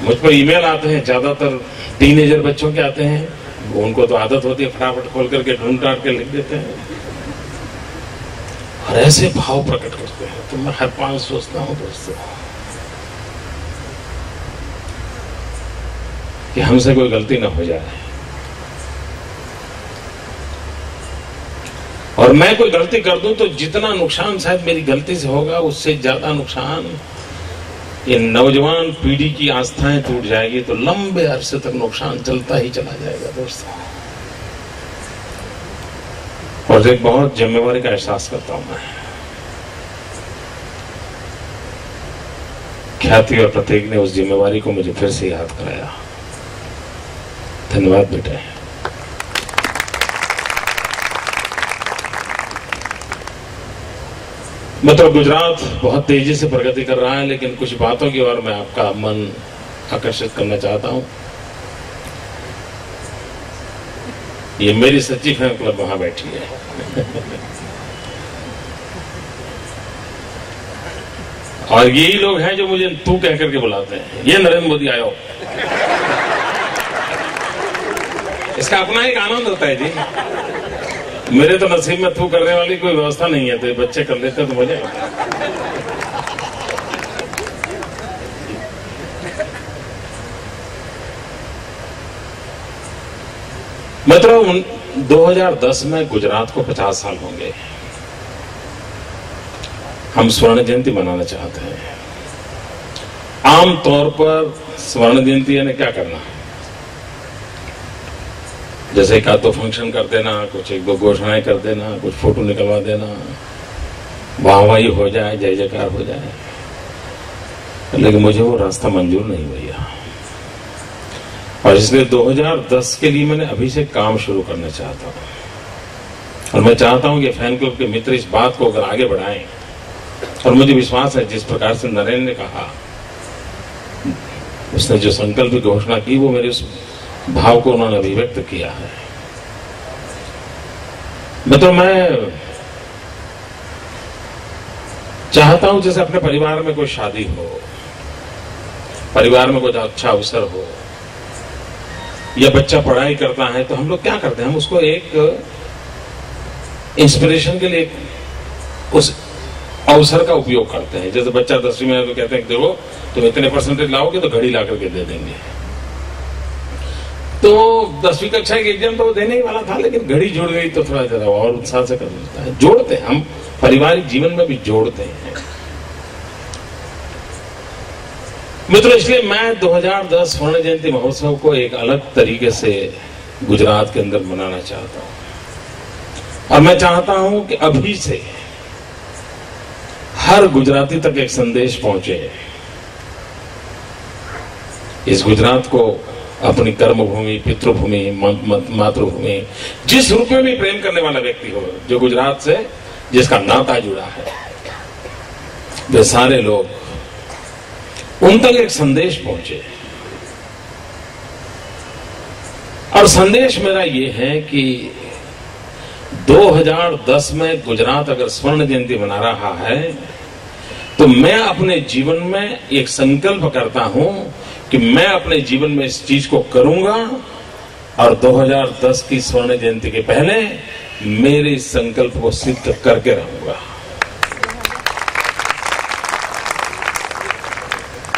मुझ पर ईमेल आते हैं, ज्यादातर टीनेजर बच्चों के आते हैं, उनको तो आदत होती है फटाफट खोल करके ढूंढ टाट के लिख देते हैं और ऐसे भाव प्रकट करते हैं। तो मैं हर पाल सोचता हूं दोस्तों कि हमसे कोई गलती ना हो जाए, और मैं कोई गलती कर दूं तो जितना नुकसान शायद मेरी गलती से होगा उससे ज्यादा नुकसान ये नौजवान पीढ़ी की आस्थाएं टूट जाएगी, तो लंबे अरसे तक नुकसान चलता ही चला जाएगा दोस्तों। और एक बहुत जिम्मेवारी का एहसास करता हूं मैं। ख्याति और प्रतीक ने उस जिम्मेवारी को मुझे फिर से याद कराया। धन्यवाद बेटे। मतलब गुजरात बहुत तेजी से प्रगति कर रहा है, लेकिन कुछ बातों की ओर मैं आपका मन आकर्षित करना चाहता हूं। ये मेरी सच्ची फैन क्लब वहां बैठी है और यही लोग हैं जो मुझे तू कह करके बुलाते हैं। ये नरेंद्र मोदी आयो, इसका अपना एक आनंद होता है जी। मेरे तो नसीब में तू करने वाली कोई व्यवस्था नहीं है, तो ये बच्चे कर लेते तो मजा आता। मतलब 2010 में गुजरात को 50 साल होंगे। हम स्वर्ण जयंती मनाना चाहते हैं। आमतौर पर स्वर्ण जयंती यानी क्या करना, जैसे एक आध दो फंक्शन कर देना, कुछ एक दो घोषणाएं कर देना, कुछ फोटो निकलवा देना, वाहवाही हो जाए, जय जयकार हो जाए। लेकिन मुझे वो रास्ता मंजूर नहीं भैया, और इसलिए 2010 के लिए मैंने अभी से काम शुरू करना चाहता हूं। और मैं चाहता हूं कि फैन क्लब के मित्र इस बात को अगर आगे बढ़ाएं, और मुझे विश्वास है जिस प्रकार से नरेंद्र ने कहा, उसने जो संकल्प की घोषणा की, वो मेरे उस भाव को उन्होंने अभिव्यक्त किया है। मतलब मैं चाहता हूं जैसे अपने परिवार में कोई शादी हो, परिवार में कोई अच्छा अवसर हो, या बच्चा पढ़ाई करता है, तो हम लोग क्या करते हैं, हम उसको एक इंस्पिरेशन के लिए उस अवसर का उपयोग करते हैं। जैसे बच्चा 10वीं में है तो कहते हैं देखो तुम इतने परसेंटेज लाओगे तो घड़ी ला करके दे देंगे। तो 10वीं कक्षा के एग्जाम तो वो देने ही वाला था, लेकिन घड़ी जुड़ गई तो थोड़ा ज्यादा और उत्साह से कर देता है। जोड़ते हैं हम, पारिवारिक जीवन में भी जोड़ते हैं मित्रों। इसलिए मैं 2010 स्वर्ण जयंती महोत्सव को एक अलग तरीके से गुजरात के अंदर मनाना चाहता हूं, और मैं चाहता हूं कि अभी से हर गुजराती तक एक संदेश पहुंचे। इस गुजरात को अपनी कर्मभूमि, पितृभूमि, मातृभूमि, जिस रूप में भी प्रेम करने वाला व्यक्ति हो, जो गुजरात से जिसका नाता जुड़ा है, वे सारे लोग उन तक एक संदेश पहुंचे। और संदेश मेरा ये है कि 2010 में गुजरात अगर स्वर्ण जयंती मना रहा है, तो मैं अपने जीवन में एक संकल्प करता हूं कि मैं अपने जीवन में इस चीज को करूंगा, और 2010 की स्वर्ण जयंती के पहले मेरे इस संकल्प को सिद्ध करके रहूंगा।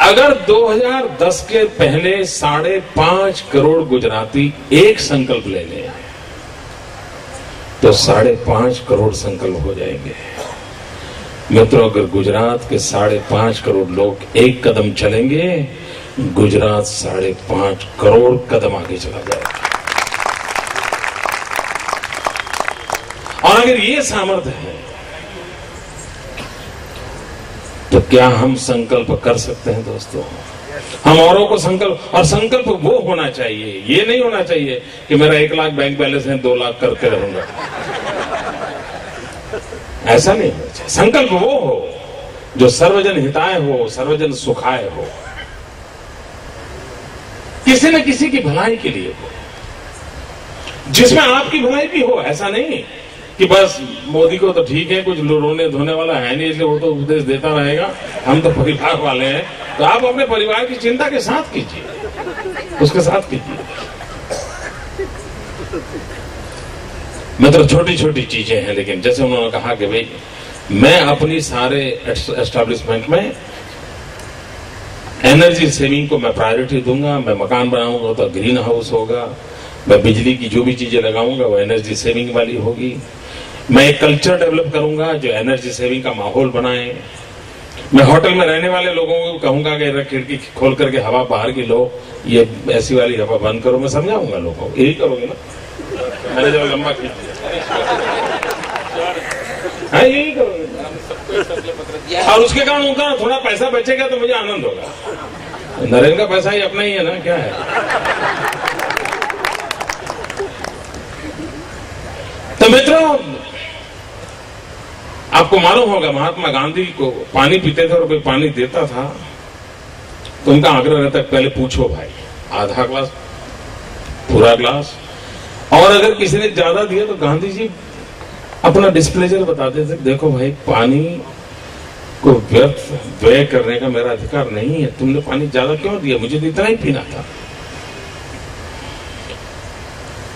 अगर 2010 के पहले 5.5 करोड़ गुजराती एक संकल्प ले लें, तो 5.5 करोड़ संकल्प हो जाएंगे। मित्रों, अगर गुजरात के 5.5 करोड़ लोग एक कदम चलेंगे, गुजरात 5.5 करोड़ कदम आगे चला जाएगा। और अगर ये सामर्थ्य है, तो क्या हम संकल्प कर सकते हैं दोस्तों? हम औरों को संकल्प, और संकल्प वो होना चाहिए, ये नहीं होना चाहिए कि मेरा 1 लाख बैंक बैलेंस है 2 लाख करके रहूंगा। ऐसा नहीं होना चाहिए। संकल्प वो हो जो सर्वजन हिताय हो, सर्वजन सुखाय हो, किसी न किसी की भलाई के लिए हो, जिसमें आपकी भलाई भी हो। ऐसा नहीं कि बस मोदी को तो ठीक है, कुछ रोने धोने वाला है नहीं, इसलिए वो तो उपदेश देता रहेगा, हम तो परिवार वाले हैं, तो आप अपने परिवार की चिंता के साथ कीजिए, उसके साथ कीजिए। मतलब छोटी छोटी चीजें हैं, लेकिन जैसे उन्होंने कहा कि भाई मैं अपनी सारे एस्टेब्लिशमेंट में एनर्जी सेविंग को मैं प्रायोरिटी दूंगा। मैं मकान बनाऊंगा तो ग्रीन हाउस होगा, मैं बिजली की जो भी चीजें लगाऊंगा वो एनर्जी सेविंग वाली होगी। मैं एक कल्चर डेवलप करूंगा जो एनर्जी सेविंग का माहौल बनाए। मैं होटल में रहने वाले लोगों को कहूंगा कि खिड़की खोल करके हवा बाहर की लो, ये ऐसी वाली हवा बंद करो। मैं समझाऊंगा लोगों को, यही करोगे ना? मैंने जब लंबा खींच हाँ यही करोगे। और उसके कारण उनका थोड़ा पैसा बचेगा तो मुझे आनंद होगा। नरेंद्र का पैसा ही अपना ही है ना, क्या है। तो मित्रों, आपको मालूम होगा महात्मा गांधी को पानी पीते थे और कोई पानी देता था तो उनका आग्रह रहता है पहले पूछो भाई, आधा ग्लास, पूरा ग्लास। और अगर किसी ने ज्यादा दिया तो गांधी जी अपना डिस्प्लेजर बताते थे, देखो भाई पानी को व्यर्थ व्यय करने का मेरा अधिकार नहीं है, तुमने पानी ज्यादा क्यों दिया, मुझे तो इतना ही पीना था।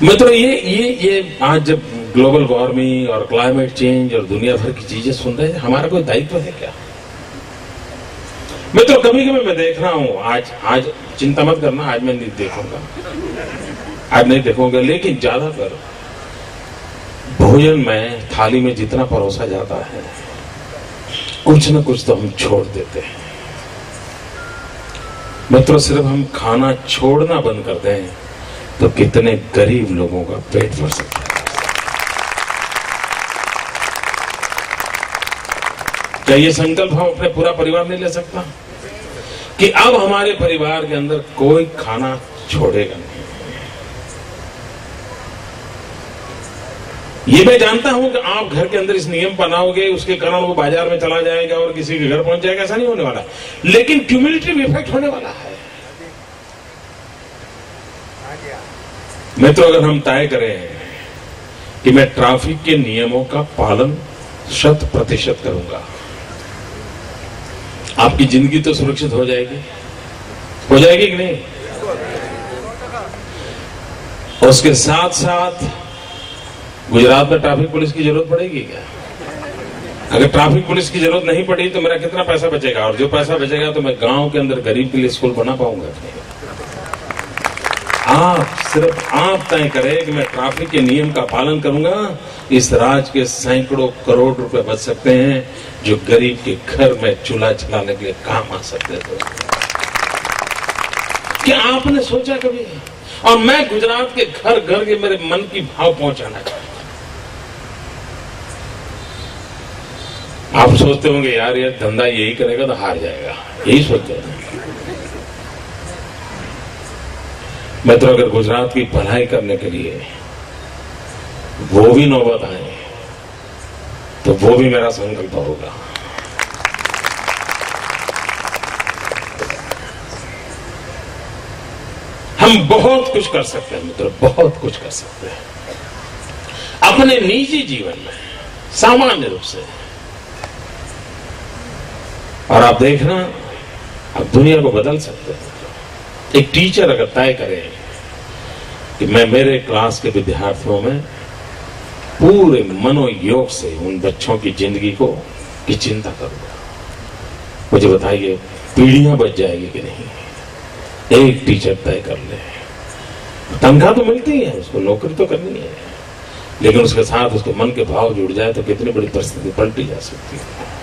मित्रों, ये आज जब ग्लोबल वार्मिंग और क्लाइमेट चेंज और दुनिया भर की चीजें सुन रहे हैं, हमारा कोई दायित्व है क्या? मित्रों, कभी कभी मैं देख रहा हूं, आज चिंता मत करना, आज मैं नहीं देखूंगा, आज नहीं देखूंगा, लेकिन ज्यादातर भोजन में थाली में जितना परोसा जाता है कुछ न कुछ तो हम छोड़ देते हैं। मित्रों, सिर्फ हम खाना छोड़ना बंद कर दें तो कितने गरीब लोगों का पेट भर सकता है। क्या ये संकल्प हम अपने पूरा परिवार नहीं ले सकता कि अब हमारे परिवार के अंदर कोई खाना छोड़ेगा नहीं? ये मैं जानता हूं कि आप घर के अंदर इस नियम बनाओगे, उसके कारण वो बाजार में चला जाएगा और किसी के घर पहुंच जाएगा, ऐसा नहीं होने वाला, लेकिन क्यूमुलेटिव इफेक्ट होने वाला है। मित्रों, अगर हम तय करें कि मैं ट्रैफिक के नियमों का पालन 100% करूंगा, आपकी जिंदगी तो सुरक्षित हो जाएगी कि नहीं? उसके साथ साथ गुजरात में ट्रैफिक पुलिस की जरूरत पड़ेगी क्या? अगर ट्रैफिक पुलिस की जरूरत नहीं पड़ी तो मेरा कितना पैसा बचेगा, और जो पैसा बचेगा तो मैं गांव के अंदर गरीब के लिए स्कूल बना पाऊंगा? सिर्फ आप तय करें कि मैं ट्रैफिक के नियम का पालन करूंगा, इस राज्य के सैकड़ों करोड़ रुपए बच सकते हैं जो गरीब के घर में चूल्हा चलाने के लिए काम आ सकते थे। क्या आपने सोचा कभी? और मैं गुजरात के घर घर के मेरे मन की भाव पहुंचाना चाहता हूं। आप सोचते होंगे यार ये धंधा यही करेगा तो हार जाएगा, यही सोचते हैं। मैं तो अगर गुजरात की भलाई करने के लिए वो भी नौबत आए तो वो भी मेरा संकल्प होगा। हम बहुत कुछ कर सकते हैं मित्रों, बहुत कुछ कर सकते हैं अपने निजी जीवन में, सामान्य रूप से। और आप देखना, आप दुनिया को बदल सकते हैं। एक टीचर अगर तय करे कि मैं मेरे क्लास के विद्यार्थियों में पूरे मनोयोग से उन बच्चों की जिंदगी की चिंता करूंगा, मुझे बताइए पीढ़ियां बच जाएगी कि नहीं? एक टीचर तय कर ले, तनख्वाह तो मिलती है, उसको नौकरी तो करनी है, लेकिन उसके साथ उसके मन के भाव जुड़ जाए तो कितनी बड़ी परिस्थिति पलटी जा सकती है।